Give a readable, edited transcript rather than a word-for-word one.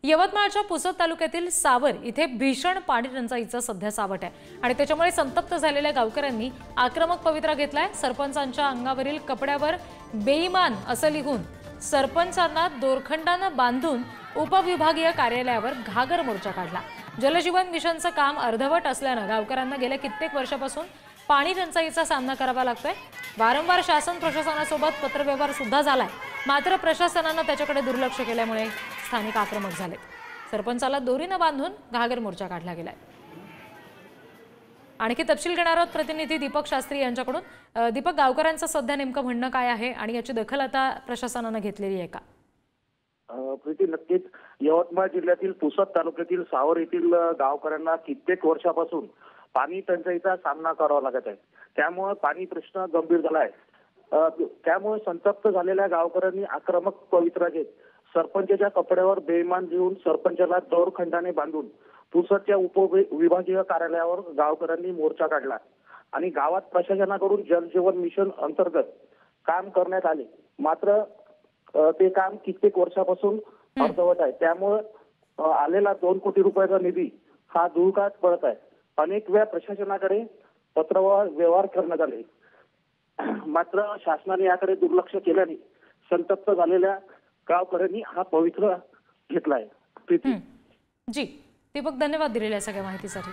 यवतमाळच्या पुसद तालुक्यातील सावर इथे भीषण पाणी टंचाईचं सध्या सावट आहे आणि त्याच्यामुळे संतप्त झालेल्या गावकऱ्यांनी आक्रमक पवित्रा घेतलाय। सरपंचांच्या अंगावरील कपड्यावर बेईमान असं लिहून सरपंचांना दोरखंडानं बांधून उपविभागीय कार्यालयावर घागर मोर्चा काढला। जलजीवन मिशनचं काम अर्धवट असल्यानं गावकऱ्यांना गेल्या कित्येक वर्षापासून पाणी टंचाईचा सामना करावा लागतोय। वारंवार शासन प्रशासनासोबत पत्रव्यवहार सुद्धा झालाय, मात्र प्रशासनानं त्याच्याकडे दुर्लक्ष केल्यामुळे स्थानिक आक्रमक झाले। सरपंचाला दोरीनं बांधून घागर मोर्चा काढला गेलाय। आणखी तपशील घेणार आहोत प्रतिनिधी दीपक शास्त्री यांच्याकडून। दीपक, गावकऱ्यांचं सध्या नेमकं म्हणणं काय आहे आणि याची दखल आता प्रशासनानं घेतलेली आहे का? प्रीती, नक्कीच यवतमाळ जिल्ह्यातील पुसद तालुक्यातील सावर येथील गावकऱ्यांना कित्येक वर्षापासून पाणी टंचाईचा सामना करावा लागत आहे। त्यामुळे पाणी प्रश्न गंभीर झाला आहे। त्यामुळे संतप्त झालेल्या गावकऱ्यांनी आक्रमक पवित्रा घेत सरपंचाच्या कपड्यावर बेईमान लिहून सरपंचाला दोरखंडाने बांधून पुसदच्या उपविभागीय कार्यालयावर गावकऱ्यांनी मोर्चा काढला आणि गावात प्रशासनाकडून जलजीवन मिशन अंतर्गत काम करण्यात आले, मात्र ते काम कित्येक वर्षापासून अर्धवट आहे। त्यामुळे आलेला 2 कोटी रुपयाचा निधी हा धुळकात पडत आहे। अनेक वेळा प्रशासनाकडे पत्रव्यवहार करण्यात आले, मात्र शासनाने याकडे दुर्लक्ष केल्याने संतप्त झालेल्या गावकऱ्यांनी हा पवित्रा घेतला आहे। प्रीती जी, दीपक, धन्यवाद दिलेल्या सगळ्या माहितीसाठी।